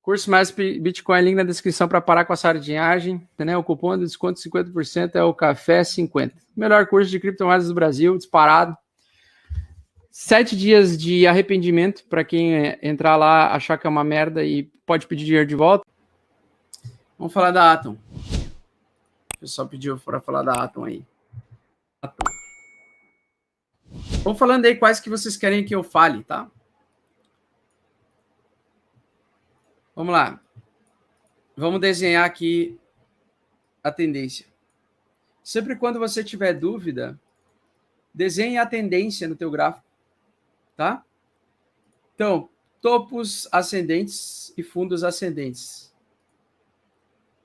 Curso mais Bitcoin, link na descrição para parar com a sardinhagem. Né? O cupom de desconto 50% é o Café 50. Melhor curso de criptomoedas do Brasil, disparado. 7 dias de arrependimento para quem entrar lá, achar que é uma merda e pode pedir dinheiro de volta. Vamos falar da Atom. O pessoal pediu para falar da Atom aí. Atom. Vou falando aí quais que vocês querem que eu fale, tá? Vamos lá. Vamos desenhar aqui a tendência. Sempre quando você tiver dúvida, desenhe a tendência no teu gráfico, tá? Então, topos ascendentes e fundos ascendentes.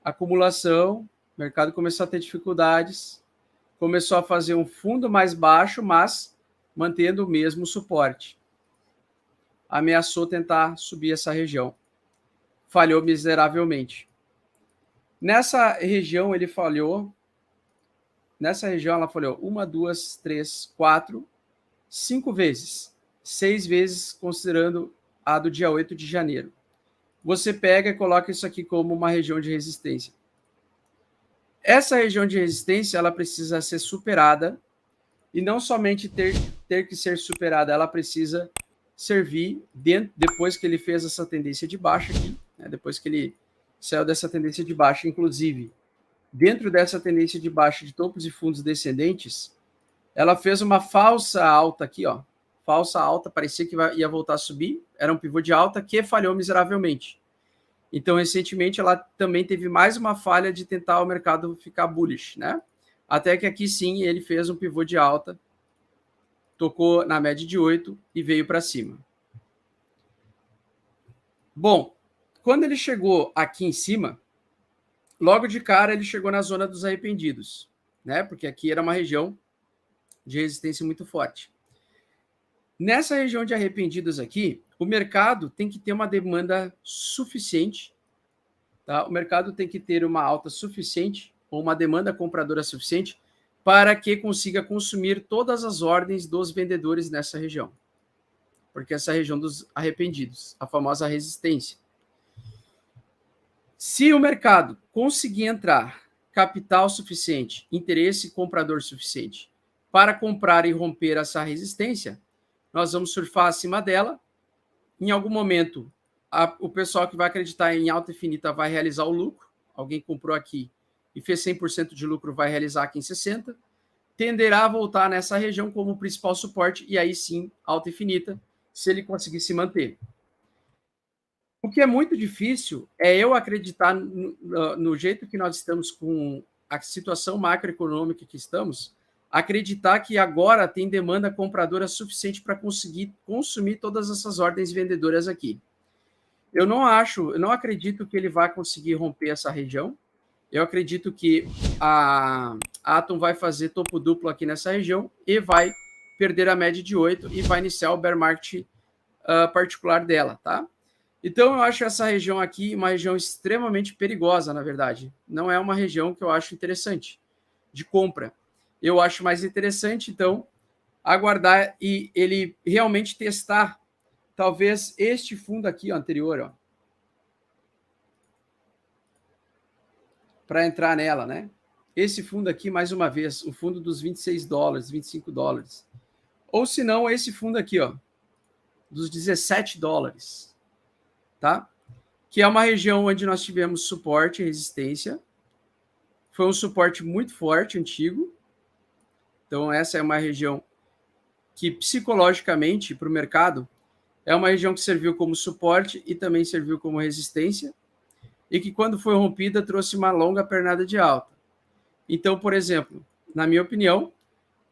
Acumulação, o mercado começou a ter dificuldades, começou a fazer um fundo mais baixo, mas mantendo o mesmo suporte. Ameaçou tentar subir essa região. Falhou miseravelmente. Nessa região ele falhou. Nessa região ela falhou 1, 2, 3, 4, 5 vezes. 6 vezes considerando a do dia 8 de janeiro. Você pega e coloca isso aqui como uma região de resistência. Essa região de resistência ela precisa ser superada e não somente ter que ser superada, ela precisa servir depois que ele fez essa tendência de baixa aqui, né, depois que ele saiu dessa tendência de baixa, inclusive dentro dessa tendência de baixa de topos e fundos descendentes, ela fez uma falsa alta aqui, ó, falsa alta, parecia que ia voltar a subir, era um pivô de alta que falhou miseravelmente. Então, recentemente, ela também teve mais uma falha de tentar o mercado ficar bullish, né? Até que aqui sim ele fez um pivô de alta, tocou na média de 8 e veio para cima. Bom, quando ele chegou aqui em cima, logo de cara ele chegou na zona dos arrependidos, né? Porque aqui era uma região de resistência muito forte. Nessa região de arrependidos aqui, o mercado tem que ter uma demanda suficiente, tá? O mercado tem que ter uma alta suficiente ou uma demanda compradora suficiente para que consiga consumir todas as ordens dos vendedores nessa região. Porque essa região dos arrependidos, a famosa resistência. Se o mercado conseguir entrar capital suficiente, interesse comprador suficiente para comprar e romper essa resistência, nós vamos surfar acima dela. Em algum momento, o pessoal que vai acreditar em alta infinita vai realizar o lucro. Alguém comprou aqui e fez 100% de lucro, vai realizar aqui em 60%. Tenderá a voltar nessa região como principal suporte, e aí sim, alta infinita, se ele conseguir se manter. O que é muito difícil é eu acreditar no jeito que nós estamos com a situação macroeconômica que estamos, acreditar que agora tem demanda compradora suficiente para conseguir consumir todas essas ordens vendedoras aqui. Eu não acredito que ele vai conseguir romper essa região. Eu acredito que a Atom vai fazer topo duplo aqui nessa região e vai perder a média de 8 e vai iniciar o bear market particular dela, tá? Então, eu acho essa região aqui uma região extremamente perigosa, na verdade. Não é uma região que eu acho interessante de compra. Eu acho mais interessante, então, aguardar e ele realmente testar, talvez, este fundo aqui, ó, anterior, ó, para entrar nela, né? Esse fundo aqui, mais uma vez, o fundo dos 26 dólares, 25 dólares. Ou se não, esse fundo aqui, ó, dos 17 dólares, tá? Que é uma região onde nós tivemos suporte e resistência. Foi um suporte muito forte, antigo. Então, essa é uma região que, psicologicamente, para o mercado, é uma região que serviu como suporte e também serviu como resistência, e que, quando foi rompida, trouxe uma longa pernada de alta. Então, por exemplo, na minha opinião,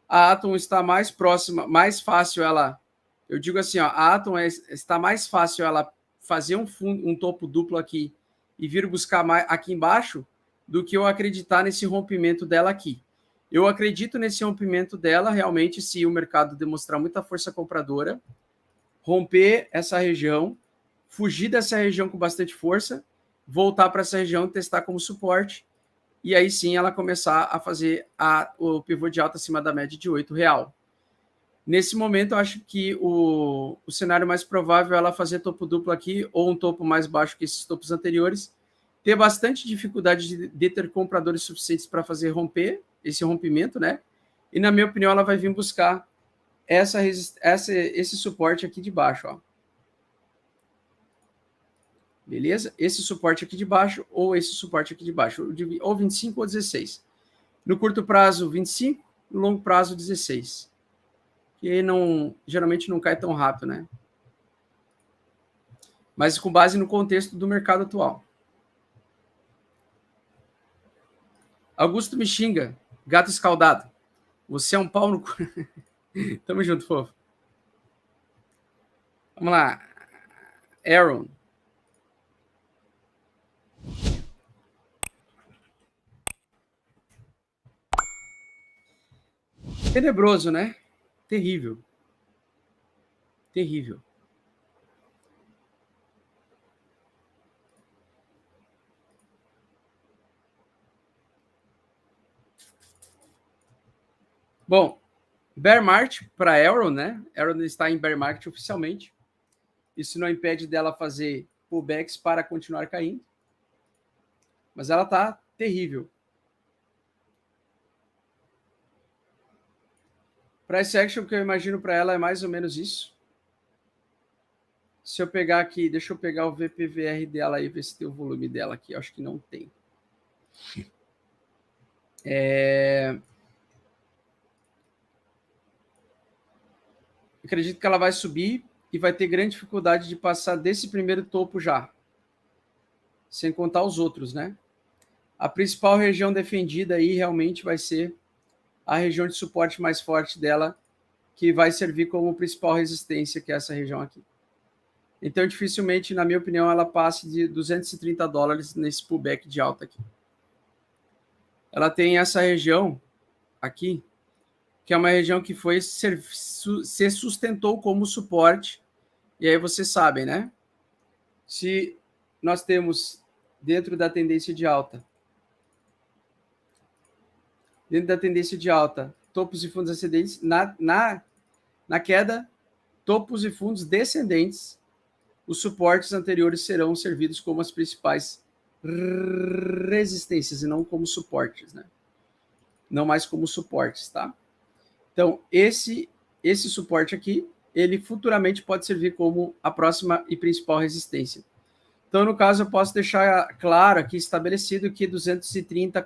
a Atom está mais próxima, mais fácil ela... Eu digo assim, ó, a Atom está mais fácil ela fazer um topo duplo aqui e vir buscar mais aqui embaixo do que eu acreditar nesse rompimento dela aqui. Eu acredito nesse rompimento dela, realmente, se o mercado demonstrar muita força compradora, romper essa região, fugir dessa região com bastante força, voltar para essa região, testar como suporte, e aí sim ela começar a fazer o pivô de alta acima da média de 8 real. Nesse momento, eu acho que o cenário mais provável é ela fazer topo duplo aqui, ou um topo mais baixo que esses topos anteriores, ter bastante dificuldade de ter compradores suficientes para fazer romper esse rompimento, né? E, na minha opinião, ela vai vir buscar esse suporte aqui de baixo, ó. Beleza? Esse suporte aqui de baixo ou esse suporte aqui de baixo, ou 25 ou 16. No curto prazo, 25, no longo prazo, 16. Que não, geralmente não cai tão rápido, né? Mas com base no contexto do mercado atual. Augusto me xinga, gato escaldado. Você é um pau no... Tamo junto, fofo. Vamos lá. Aaron. Tenebroso, né? Terrível. Terrível. Bom, bear market para Aaron, né? Aaron está em bear market oficialmente. Isso não impede dela fazer pullbacks para continuar caindo. Mas ela tá terrível. Price action que eu imagino para ela é mais ou menos isso. Se eu pegar aqui, deixa eu pegar o VPVR dela aí, ver se tem o volume dela aqui. Eu acho que não tem. Acredito que ela vai subir e vai ter grande dificuldade de passar desse primeiro topo já. Sem contar os outros, né? A principal região defendida aí realmente vai ser a região de suporte mais forte dela, que vai servir como principal resistência, que é essa região aqui. Então, dificilmente, na minha opinião, ela passe de $230 nesse pullback de alta aqui. Ela tem essa região aqui, que é uma região que se sustentou como suporte. E aí vocês sabem, né? Se nós temos dentro da tendência de alta, topos e fundos ascendentes, na queda, topos e fundos descendentes, os suportes anteriores serão servidos como as principais resistências e não como suportes, né? Não mais como suportes, tá? Então, esse suporte aqui, ele futuramente pode servir como a próxima e principal resistência. Então, no caso, eu posso deixar claro aqui, estabelecido que 230 a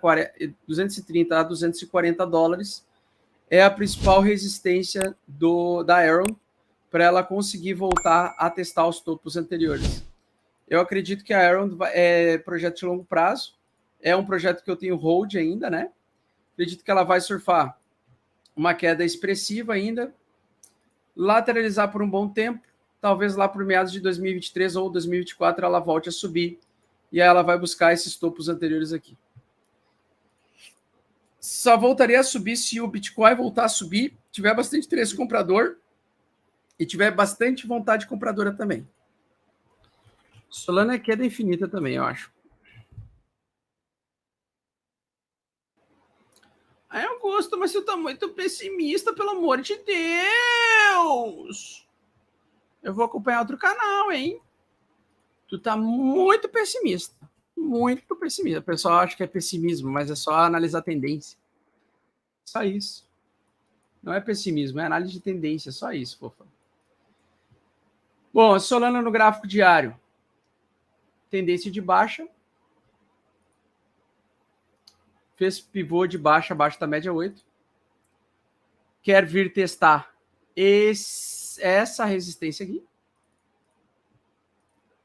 $240 é a principal resistência da Aaron para ela conseguir voltar a testar os topos anteriores. Eu acredito que a Aaron é projeto de longo prazo, é um projeto que eu tenho hold ainda, né? Acredito que ela vai surfar uma queda expressiva ainda, lateralizar por um bom tempo, talvez lá por meados de 2023 ou 2024 ela volte a subir e aí ela vai buscar esses topos anteriores aqui. Só voltaria a subir se o Bitcoin voltar a subir, tiver bastante interesse comprador e tiver bastante vontade compradora também. Solana é queda infinita também, eu acho. Aí eu gosto, mas você tá muito pessimista, pelo amor de Deus! Eu vou acompanhar outro canal, hein? Tu tá muito pessimista. Muito pessimista. O pessoal acha que é pessimismo, mas é só analisar tendência. Só isso. Não é pessimismo, é análise de tendência. Só isso, fofa. Bom, Solana no gráfico diário. Tendência de baixa. Fez pivô de baixa abaixo da média 8. Quer vir testar essa resistência aqui.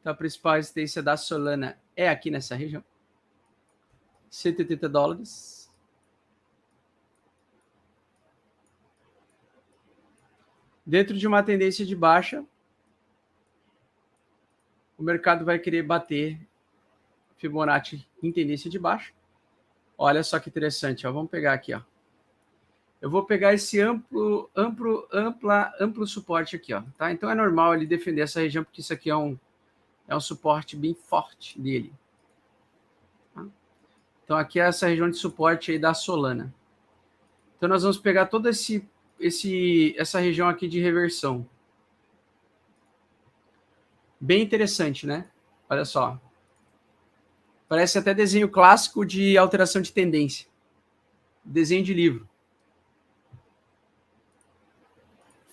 Então, a principal resistência da Solana é aqui nessa região. $180. Dentro de uma tendência de baixa, o mercado vai querer bater Fibonacci em tendência de baixa. Olha só que interessante, ó. Vamos pegar aqui, ó. Eu vou pegar esse amplo suporte aqui, ó, tá? Então é normal ele defender essa região, porque isso aqui é um suporte bem forte dele. Tá? Então aqui é essa região de suporte aí da Solana. Então nós vamos pegar todo esse essa região aqui de reversão. Bem interessante, né? Olha só. Parece até desenho clássico de alteração de tendência. Desenho de livro.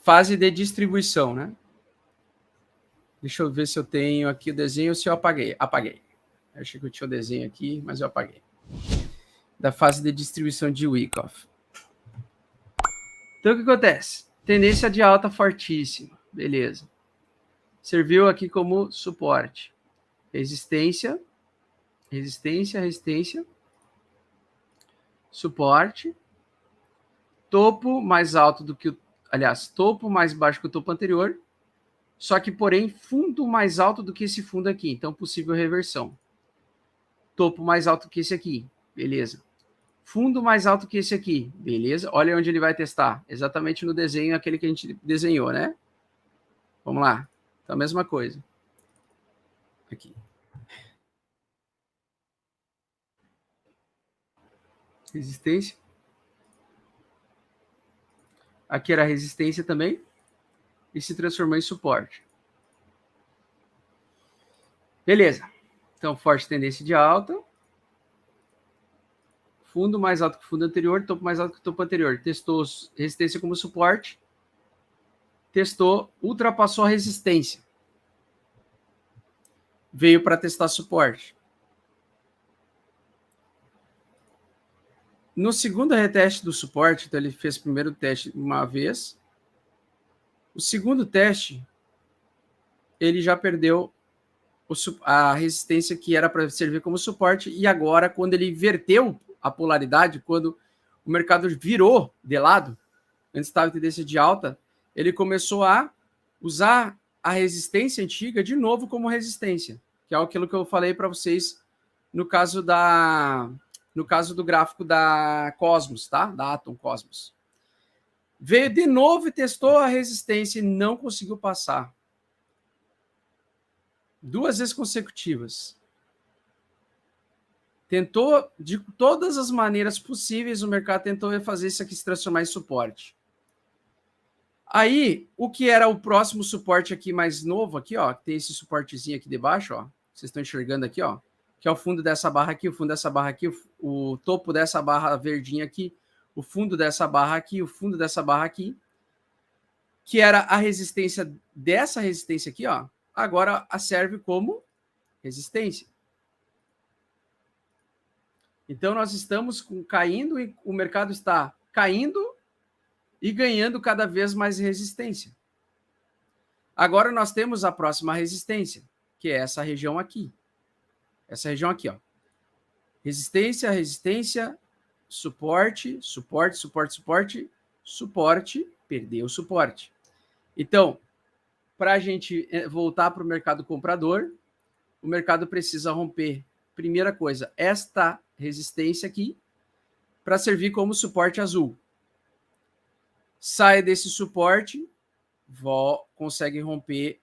Fase de distribuição, né? Deixa eu ver se eu tenho aqui o desenho ou se eu apaguei. Apaguei. Eu achei que eu tinha o desenho aqui, mas eu apaguei. Da fase de distribuição de Wyckoff. Então, o que acontece? Tendência de alta fortíssima. Beleza. Serviu aqui como suporte. Resistência. Resistência, resistência. Suporte. Topo mais alto do que o... Aliás, topo mais baixo que o topo anterior. Só que, porém, fundo mais alto do que esse fundo aqui. Então, possível reversão. Topo mais alto que esse aqui. Beleza. Fundo mais alto que esse aqui. Beleza. Olha onde ele vai testar. Exatamente no desenho, aquele que a gente desenhou, né? Vamos lá. Então, a mesma coisa. Aqui. Resistência. Aqui era resistência também. E se transformou em suporte. Beleza. Então, forte tendência de alta. Fundo mais alto que o fundo anterior, topo mais alto que o topo anterior. Testou resistência como suporte. Testou, ultrapassou a resistência. Veio para testar suporte. No segundo reteste do suporte, então ele fez o primeiro teste uma vez. O segundo teste, ele já perdeu a resistência que era para servir como suporte. E agora, quando ele inverteu a polaridade, quando o mercado virou de lado, antes estava em tendência de alta, ele começou a usar a resistência antiga de novo como resistência, que é aquilo que eu falei para vocês no caso do gráfico da Cosmos, tá? Da Atom Cosmos. Veio de novo e testou a resistência e não conseguiu passar. 2 vezes consecutivas. Tentou, de todas as maneiras possíveis, o mercado tentou fazer isso aqui se transformar em suporte. Aí, o que era o próximo suporte aqui mais novo, aqui, ó, tem esse suportezinho aqui debaixo, ó, vocês estão enxergando aqui, ó, que é o fundo dessa barra aqui, o fundo dessa barra aqui, o topo dessa barra verdinha aqui, o fundo dessa barra aqui, o fundo dessa barra aqui, que era a resistência dessa resistência aqui, ó, agora serve como resistência. Então, nós estamos caindo e o mercado está caindo e ganhando cada vez mais resistência. Agora, nós temos a próxima resistência, que é essa região aqui. Essa região aqui, ó. Resistência, resistência, suporte, suporte, suporte, suporte, suporte, perdeu o suporte. Então, para a gente voltar para o mercado comprador, o mercado precisa romper, primeira coisa, esta resistência aqui, para servir como suporte azul. Sai desse suporte, consegue romper